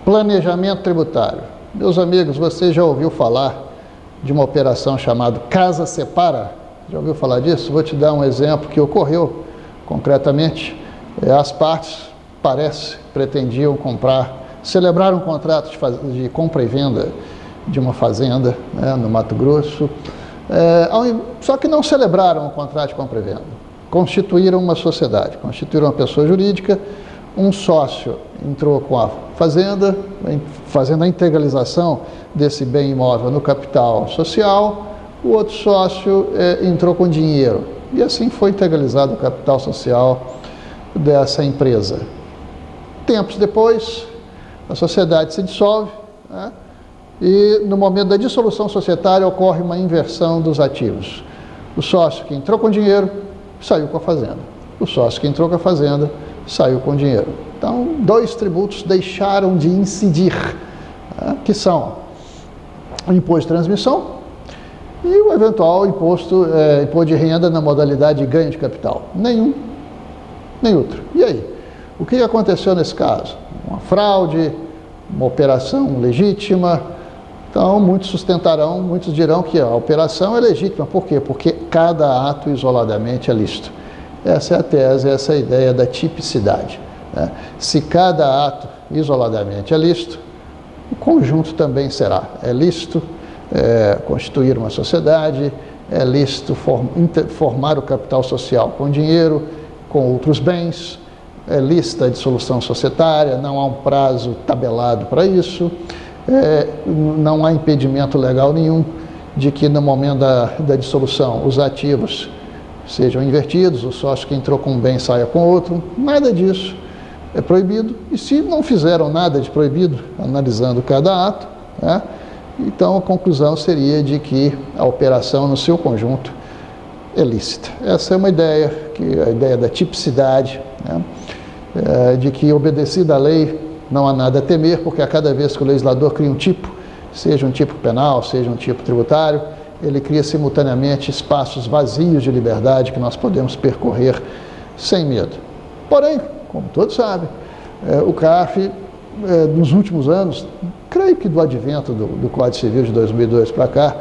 Planejamento tributário. Meus amigos, você já ouviu falar de uma operação chamada Casa Separa? Já ouviu falar disso? Vou te dar um exemplo que ocorreu concretamente. As partes, pretendiam celebrar um contrato de compra e venda de uma fazenda, né, no Mato Grosso, só que não celebraram o contrato de compra e venda. Constituíram uma sociedade, constituíram uma pessoa jurídica, um sócio entrou com a fazenda, fazendo a integralização desse bem imóvel no capital social, o outro sócio entrou com dinheiro, e assim foi integralizado o capital social dessa empresa. Tempos depois, a sociedade se dissolve, né? E no momento da dissolução societária ocorre uma inversão dos ativos. O sócio que entrou com dinheiro saiu com a fazenda. O sócio que entrou com a fazenda saiu com dinheiro. Então, 2 tributos deixaram de incidir, né? Que são o imposto de transmissão e o eventual imposto de renda na modalidade de ganho de capital. Nenhum, nem outro. E aí? O que aconteceu nesse caso? Uma fraude, uma operação legítima. Então, muitos dirão que a operação é legítima. Por quê? Porque cada ato isoladamente é lícito. Essa é a tese, essa é a ideia da tipicidade, né? Se cada ato isoladamente é lícito, o conjunto também será. É lícito constituir uma sociedade, é lícito formar o capital social com dinheiro, com outros bens, é lícita a dissolução societária, não há um prazo tabelado para isso, não há impedimento legal nenhum de que no momento da dissolução os ativos sejam invertidos, o sócio que entrou com um bem saia com outro, nada disso é proibido. E se não fizeram nada de proibido, analisando cada ato, né, então a conclusão seria de que a operação no seu conjunto é lícita. Essa é uma ideia, a ideia da tipicidade, né, de que obedecida a lei não há nada a temer, porque a cada vez que o legislador cria um tipo, seja um tipo penal, seja um tipo tributário, ele cria simultaneamente espaços vazios de liberdade que nós podemos percorrer sem medo. Porém, como todos sabem, o CARF, nos últimos anos, creio que do advento do Código Civil de 2002 para cá,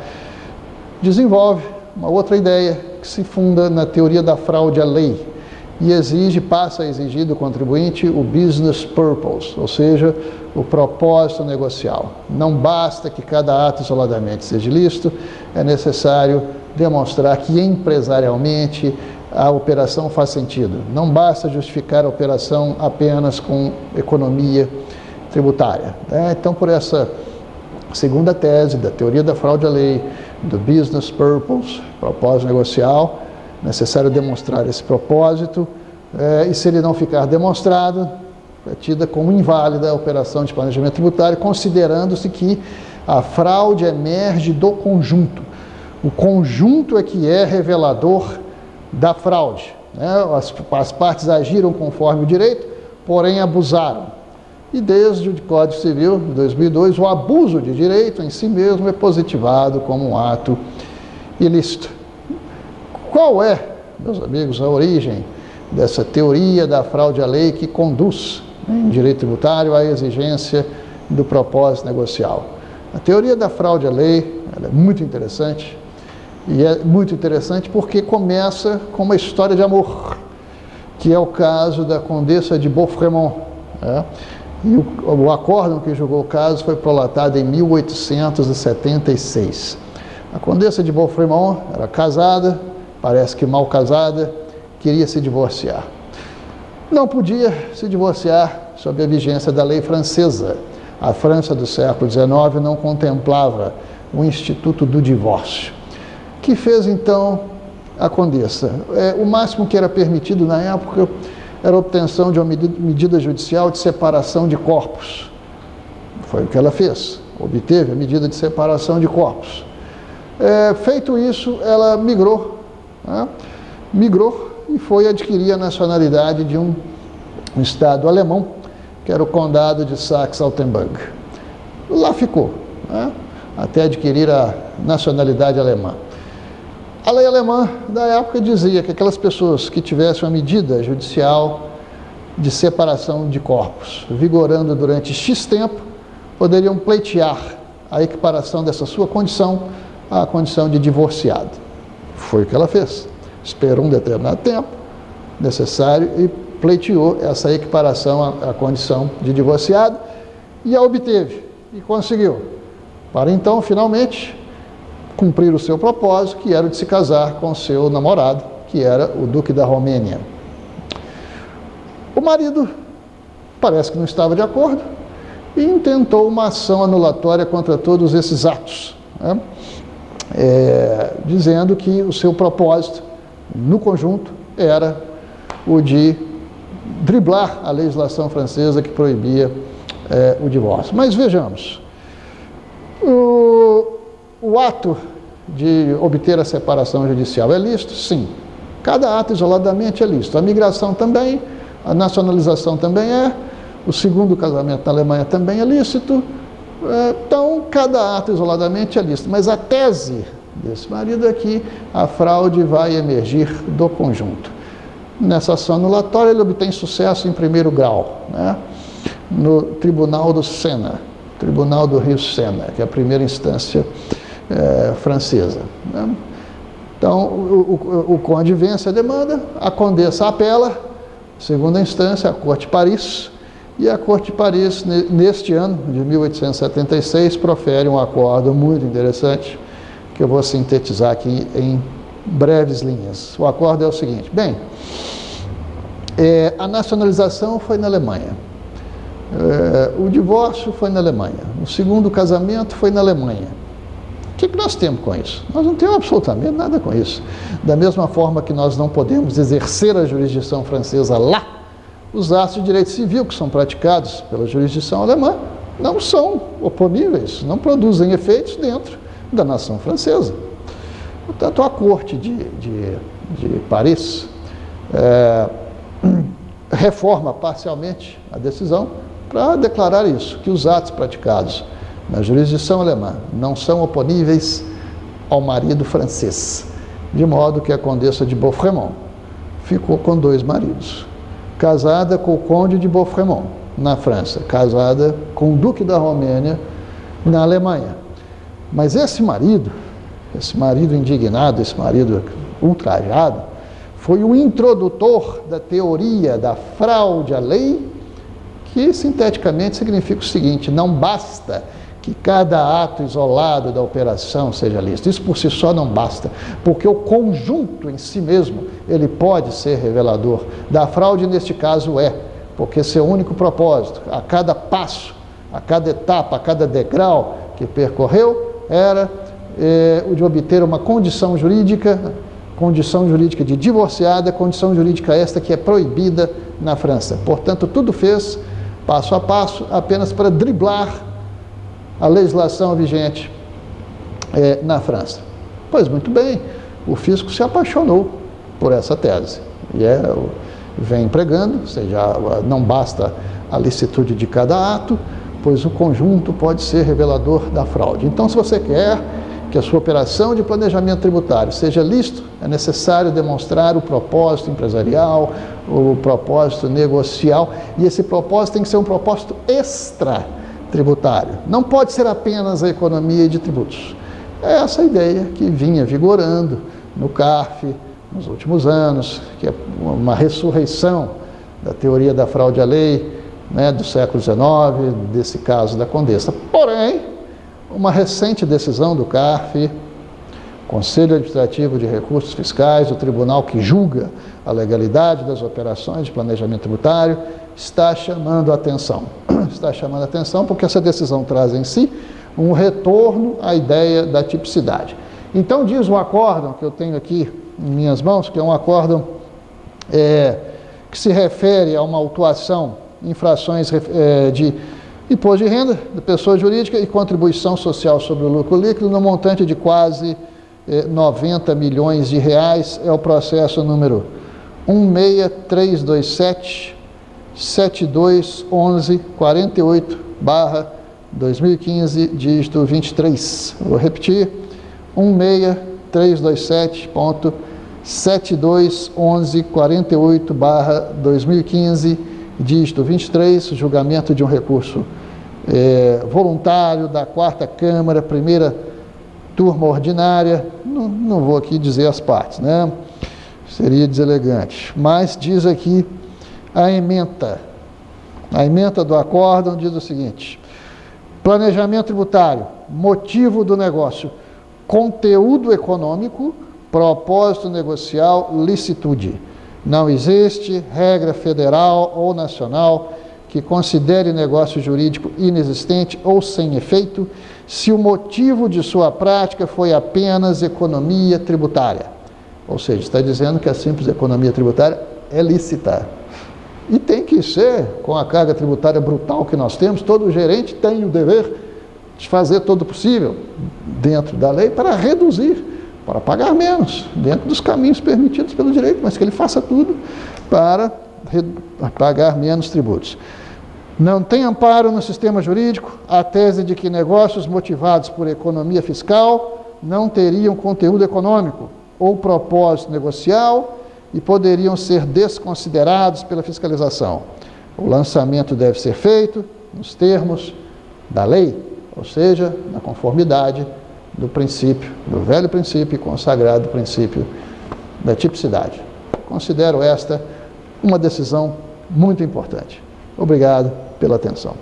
desenvolve uma outra ideia que se funda na teoria da fraude à lei e passa a exigir do contribuinte o business purpose, ou seja, o propósito negocial. Não basta que cada ato isoladamente seja lícito, é necessário demonstrar que empresarialmente a operação faz sentido. Não basta justificar a operação apenas com economia tributária, né? Então, por essa segunda tese da teoria da fraude à lei, do business purpose, propósito negocial, necessário demonstrar esse propósito, e se ele não ficar demonstrado, é tida como inválida a operação de planejamento tributário, considerando-se que a fraude emerge do conjunto. O conjunto é que é revelador da fraude, né? As partes agiram conforme o direito, porém abusaram. E desde o Código Civil de 2002, o abuso de direito em si mesmo é positivado como um ato ilícito. Qual é, meus amigos, a origem dessa teoria da fraude à lei que conduz, em direito tributário, à exigência do propósito negocial? A teoria da fraude à lei ela é muito interessante, e é muito interessante porque começa com uma história de amor, que é o caso da Condessa de Beaufremont, né? E o acórdão que julgou o caso foi prolatado em 1876. A Condessa de Beaufremont era casada, parece que mal casada, queria se divorciar. Não podia se divorciar sob a vigência da lei francesa. A França do século XIX não contemplava o instituto do divórcio. O que fez então a Condessa? O máximo que era permitido na época era a obtenção de uma medida judicial de separação de corpos. Foi o que ela fez, obteve a medida de separação de corpos. Feito isso, ela migrou, né? Migrou e foi adquirir a nacionalidade de um estado alemão, que era o condado de Saxe-Altenburg. Lá ficou, né? Até adquirir a nacionalidade alemã. A lei alemã da época dizia que aquelas pessoas que tivessem uma medida judicial de separação de corpos vigorando durante X tempo poderiam pleitear a equiparação dessa sua condição à condição de divorciado. Foi o que ela fez. Esperou um determinado tempo necessário e pleiteou essa equiparação à condição de divorciado e a obteve e conseguiu. Para então, finalmente, cumprir o seu propósito, que era o de se casar com seu namorado, que era o Duque da Romênia. O marido parece que não estava de acordo e intentou uma ação anulatória contra todos esses atos, né? Dizendo que o seu propósito, no conjunto, era o de driblar a legislação francesa que proibia o divórcio. Mas vejamos, o ato de obter a separação judicial é lícito? Sim. Cada ato isoladamente é lícito. A migração também, a nacionalização também é, o segundo casamento na Alemanha também é lícito. Então, cada ato isoladamente é lícito. Mas a tese desse marido é que a fraude vai emergir do conjunto. Nessa ação anulatória, ele obtém sucesso em primeiro grau, né? No Tribunal do Sena, Tribunal do Rio Sena, que é a primeira instância francesa, né? Então, o conde vence a demanda, a condessa apela, segunda instância, a Corte de Paris, e a Corte de Paris, neste ano de 1876, profere um acordo muito interessante, que eu vou sintetizar aqui em breves linhas. O acordo é o seguinte: bem, a nacionalização foi na Alemanha, o divórcio foi na Alemanha, o segundo casamento foi na Alemanha. O que nós temos com isso? Nós não temos absolutamente nada com isso. Da mesma forma que nós não podemos exercer a jurisdição francesa lá, os atos de direito civil que são praticados pela jurisdição alemã não são oponíveis, não produzem efeitos dentro da nação francesa. Portanto, a Corte de Paris reforma parcialmente a decisão para declarar isso, que os atos praticados na jurisdição alemã não são oponíveis ao marido francês, de modo que a condessa de Beaufremont ficou com dois maridos, casada com o conde de Beaufremont, na França, casada com o Duque da Romênia, na Alemanha. Mas esse marido indignado, esse marido ultrajado, foi o introdutor da teoria da fraude à lei, que sinteticamente significa o seguinte: não basta que cada ato isolado da operação seja lícito. Isso por si só não basta, porque o conjunto em si mesmo, ele pode ser revelador. Da fraude, neste caso, porque seu único propósito, a cada passo, a cada etapa, a cada degrau que percorreu, era o de obter uma condição jurídica de divorciada, condição jurídica esta que é proibida na França. Portanto, tudo fez, passo a passo, apenas para driblar a legislação vigente na França. Pois muito bem, o fisco se apaixonou por essa tese e vem pregando, ou seja, não basta a licitude de cada ato, pois o conjunto pode ser revelador da fraude. Então, se você quer que a sua operação de planejamento tributário seja lícito, é necessário demonstrar o propósito empresarial, o propósito negocial, e esse propósito tem que ser um propósito extra-tributário. Não pode ser apenas a economia de tributos. É essa a ideia que vinha vigorando no CARF nos últimos anos, que é uma ressurreição da teoria da fraude à lei, né, do século XIX, desse caso da Condessa. Porém, uma recente decisão do CARF, Conselho Administrativo de Recursos Fiscais, o tribunal que julga a legalidade das operações de planejamento tributário, está chamando a atenção. Está chamando a atenção porque essa decisão traz em si um retorno à ideia da tipicidade. Então, diz o acórdão que eu tenho aqui em minhas mãos, que é um acórdão que se refere a uma autuação, infrações de imposto de renda da pessoa jurídica e contribuição social sobre o lucro líquido no montante de quase 90 milhões de reais. É o processo número 16327-7211-48/2015, dígito 23. Vou repetir: 16327.7211-48/2015, dígito 23, julgamento de um recurso voluntário da 4ª Câmara, primeira turma ordinária, não vou aqui dizer as partes, né? Seria deselegante, mas diz aqui a ementa do acórdão diz o seguinte: planejamento tributário, motivo do negócio, conteúdo econômico, propósito negocial, licitude. Não existe regra federal ou nacional que considere negócio jurídico inexistente ou sem efeito se o motivo de sua prática foi apenas economia tributária. Ou seja, está dizendo que a simples economia tributária é lícita. E tem que ser, com a carga tributária brutal que nós temos, todo gerente tem o dever de fazer todo o possível dentro da lei para reduzir, para pagar menos, dentro dos caminhos permitidos pelo direito, mas que ele faça tudo para pagar menos tributos. Não tem amparo no sistema jurídico a tese de que negócios motivados por economia fiscal não teriam conteúdo econômico ou propósito negocial e poderiam ser desconsiderados pela fiscalização. O lançamento deve ser feito nos termos da lei, ou seja, na conformidade do princípio, do velho princípio consagrado princípio da tipicidade. Considero esta uma decisão muito importante. Obrigado pela atenção.